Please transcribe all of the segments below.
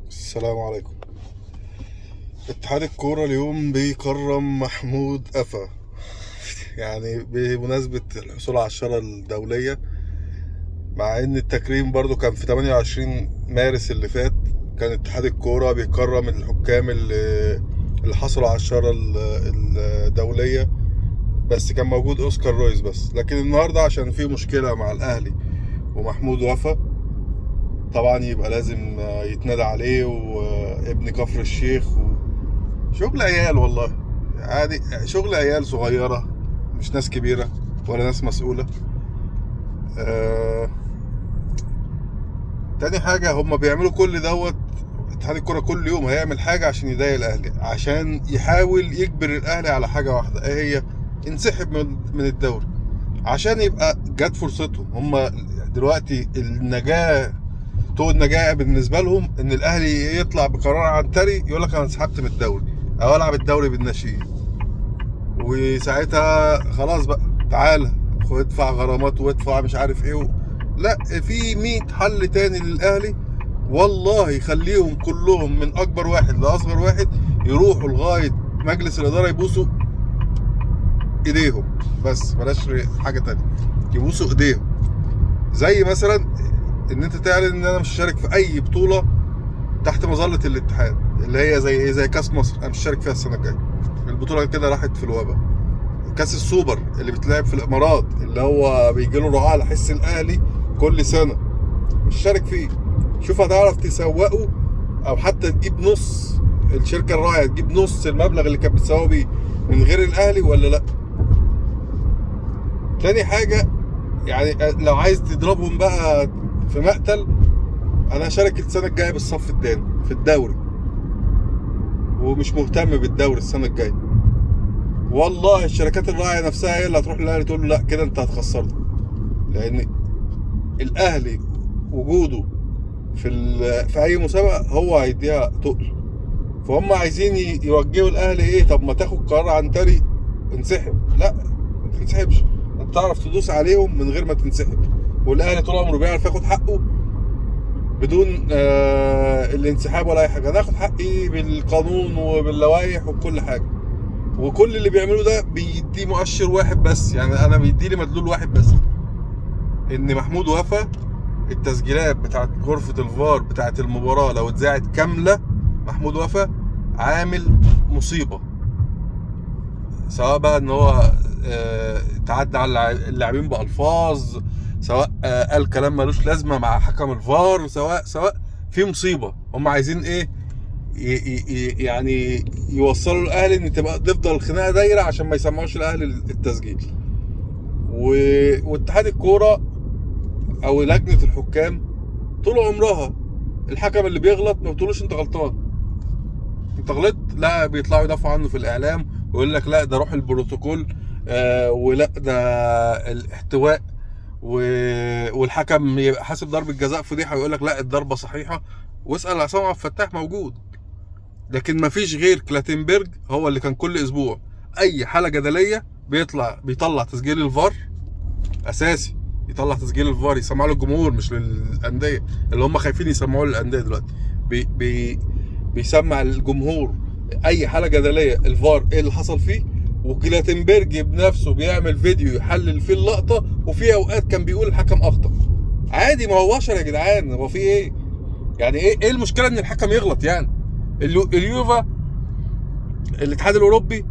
السلام عليكم. اتحاد الكورة اليوم بيكرم محمود قفا يعني بمناسبة الحصول على الشارة الدولية، مع ان التكريم برضو كان في 28 مارس اللي فات. كان اتحاد الكورة بيكرم الحكام اللي حصلوا على الشارة الدولية، بس كان موجود اوسكار رويز بس. لكن النهاردة عشان في مشكلة مع الاهلي ومحمود وفا، طبعا يبقى لازم يتنادى عليه وابن كفر الشيخ شغل عيال والله. عادي، شغل عيال صغيرة، مش ناس كبيرة ولا ناس مسؤولة. آه... تاني حاجة، هم بيعملوا كل دوت. اتحاد الكرة كل يوم هيعمل حاجة عشان يضايق الأهلي، عشان يحاول يجبر الأهلي على حاجة واحدة، ايه هي؟ ينسحب من الدوري، عشان يبقى جت فرصتهم. هم دلوقتي النجاة، طوق النجاة بالنسبة لهم ان الأهلي يطلع بقرار عنتري يقول لك انا انسحبت من الدوري او العب الدوري بالناشئين، وساعتها خلاص بقى تعالى ادفع غرامات وادفع مش عارف ايه لا، في 100 حل تاني للاهلي والله. يخليهم كلهم من اكبر واحد لاصغر واحد يروحوا لغايه مجلس الاداره يبوسوا ايديهم، بس بلاش حاجه تانية، يبوسوا ايديهم. زي مثلا ان انت تعلن ان انا مش هشارك في اي بطوله تحت مظله الاتحاد، اللي هي زي ايه؟ زي كاس مصر، انا مش هشارك فيها السنه الجايه. البطوله كده راحت في الوباء. كاس السوبر اللي بيتلعب في الامارات، اللي هو بيجي له رعاه على حس الاهلي كل سنه، مش شارك فيه. شوف هتعرف تسوقه، او حتى تجيب نص، الشركه الراعيه تجيب نص المبلغ اللي كانت بتسوق بيه من غير الاهلي ولا لا؟ تاني حاجه، يعني لو عايز تضربهم بقى في مقتل، انا هشارك السنه الجايه بالصف الثاني في الدوري، ومش مهتم بالدوري السنه الجايه. والله الشركات الراعيه نفسها هي اللي هتروح للاهلي تقول له لا كده انت هتخسرنا، لان الاهلي وجوده في اي مسابقه هو هيديها تقل. فهم عايزين يوجهوا الاهلي ايه؟ طب ما تاخد قرار عنتري، انسحب. لا، ما تنسحبش، انت تعرف تدوس عليهم من غير ما تنسحب. والاهلي طول عمره بيعرف ياخد حقه بدون الانسحاب ولا اي حاجه. انا اخد حقي بالقانون وباللوائح وبكل حاجه، وكل اللي بيعملوه ده بيدي مؤشر واحد بس، يعني انا بيدي لي مدلول واحد بس، ان محمود وفا التسجيلات بتاعت غرفة الفار بتاعت المباراة لو اتذاعت كاملة، محمود وفا عامل مصيبة. سواء بقى ان هو تعدى على اللاعبين بألفاظ، سواء قال كلام ملوش لازمة مع حكم الفار، سواء في مصيبة. هم عايزين ايه؟ يعني يوصلوا الاهلي ان تفضل الخناقة دايرة عشان ما يسمعوش الاهلي التسجيل. واتحاد الكورة او لجنة الحكام طول عمرها الحكم اللي بيغلط ما بتقولوش انت غلطان، انت غلطت، لا بيطلعوا يدافعوا عنه في الاعلام ويقول لك لا ده روح البروتوكول، ولا ده الاحتواء، والحكم يبقى حاسب ضربة جزاء فضيحة ويقول لك لا الضربة صحيحة. واسأل عصام عبد الفتاح موجود. لكن ما فيش غير كلاتنبرج هو اللي كان كل اسبوع اي حالة جدلية بيطلع تسجيل الفار اساسي، يطلع تسجيل الفار يسمعوا للجمهور مش للانديه اللي هم خايفين يسمعوه للانديه دلوقتي. بي بي بيسمع الجمهور اي حاله جدليه الفار ايه اللي حصل فيه. وكلاتنبرج بنفسه بيعمل فيديو يحلل فيه اللقطه، وفي اوقات كان بيقول الحكم اخطا. عادي، ما هو بشر يا جدعان، هو في ايه؟ يعني ايه المشكله ان الحكم يغلط يعني؟ اليوفا، الاتحاد الاوروبي،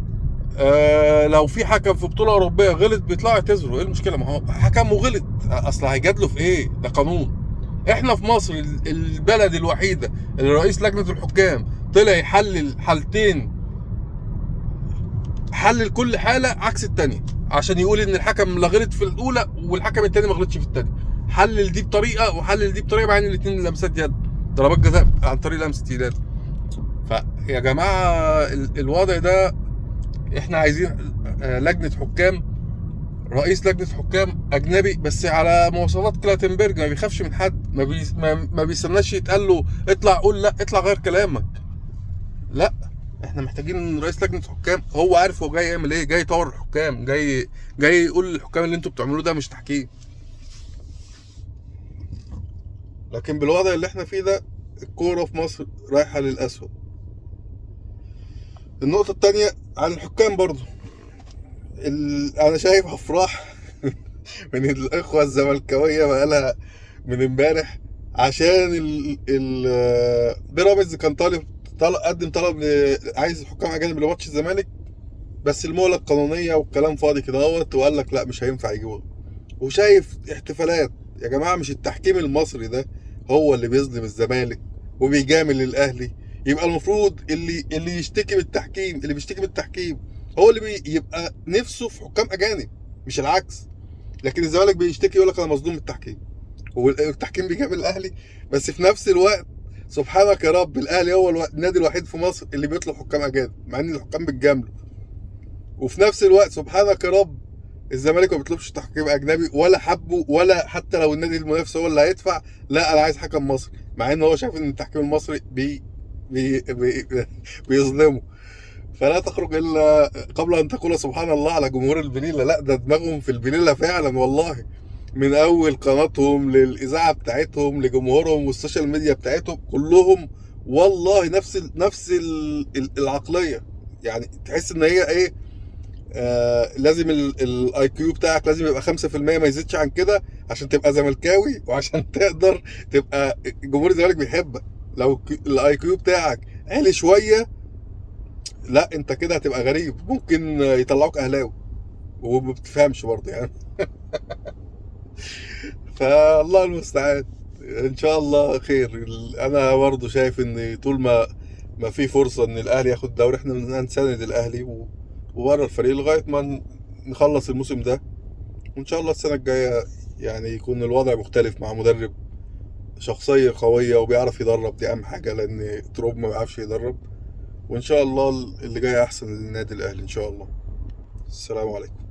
لو في حكم في بطوله اوروبيه غلط بيطلعوا يعتذروا، ايه المشكله؟ ما هو حكم وغلط، اصل هيجادلوا في ايه؟ ده قانون. احنا في مصر البلد الوحيده اللي رئيس لجنه الحكام طلع يحلل حالتين، حلل كل حاله عكس الثانيه عشان يقول ان الحكم لا غلط في الاولى والحكم الثاني ما غلطش في الثانيه. حلل دي بطريقه وحلل دي بطريقه، مع ان الاثنين لمسات يد، ضربات جزاء عن طريق لمسه يد. فيا جماعه الوضع ده، احنا عايزين لجنه حكام، رئيس لجنه حكام اجنبي بس على مواصفات كلاتنبرج، ما بيخافش من حد، ما بيستناش يتقال له اطلع قول لا، اطلع غير كلامك. لا، احنا محتاجين رئيس لجنه حكام هو عارف هو جاي يعمل ايه، جاي يطور الحكام، جاي يقول للحكام اللي انتوا بتعملوه ده مش تحكيم. لكن بالوضع اللي احنا فيه ده الكورة في مصر رايحة للأسوأ. النقطة التانية عن الحكام برضو، أنا شايف أفراح من الإخوة الزملكاوية بقالها من امبارح، عشان بيراميدز كان قدم طلب عايز حكام أجانب لماتش الزمالك، بس المهلة القانونية والكلام فاضي كده اهوت، وقال لك لا مش هينفع يجيبوها. وشايف احتفالات. يا جماعة مش التحكيم المصري ده هو اللي بيظلم الزمالك وبيجامل الأهلي؟ يبقى المفروض اللي يشتكي من التحكيم، اللي بيشتكي من التحكيم هو اللي يبقى نفسه في حكام أجانب، مش العكس. لكن الزمالك بيشتكي يقول لك أنا مظلوم من التحكيم، والتحكيم بيجامل الأهلي. بس في نفس الوقت سبحانك يا رب، الأهلي هو النادي الوحيد في مصر اللي بيطلب حكام أجانب، مع إن الحكام بتجامله. وفي نفس الوقت سبحانك يا رب، الزمالك ما بيطلبش تحكيم اجنبي ولا حبه، ولا حتى لو النادي المنافس هو اللي هيدفع، لا انا عايز حكم مصري، مع ان هو شايف ان التحكيم المصري بي بيظلمه. فلا تخرج الا قبل ان تقول سبحان الله على جمهور البنيله. لا ده دماغهم في البنيله فعلا والله، من اول قناتهم للاذاعه بتاعتهم لجمهورهم والسوشيال ميديا بتاعتهم كلهم والله نفس العقليه. يعني تحس ان هي ايه، لازم الاي كيو بتاعك لازم يبقى 5%، ما يزيدش عن كده عشان تبقى زملكاوي، وعشان تقدر تبقى جمهور الزمالك بيحبك. لو الاي كيو بتاعك عالي شويه، لا انت كده هتبقى غريب، ممكن يطلعوك اهلاوي وما بتفهمش برضه يعني. فالله المستعان. ان شاء الله خير. انا برضه شايف ان طول ما في فرصه ان الاهلي ياخد الدوري، احنا هنساند الاهلي وورا الفريق لغايه ما نخلص الموسم ده. وان شاء الله السنه الجايه يعني يكون الوضع مختلف مع مدرب شخصيه قويه وبيعرف يدرب، دي اهم حاجه، لان تروب ما بيعرفش يدرب. وان شاء الله اللي جاي احسن للنادي الاهلي ان شاء الله. السلام عليكم.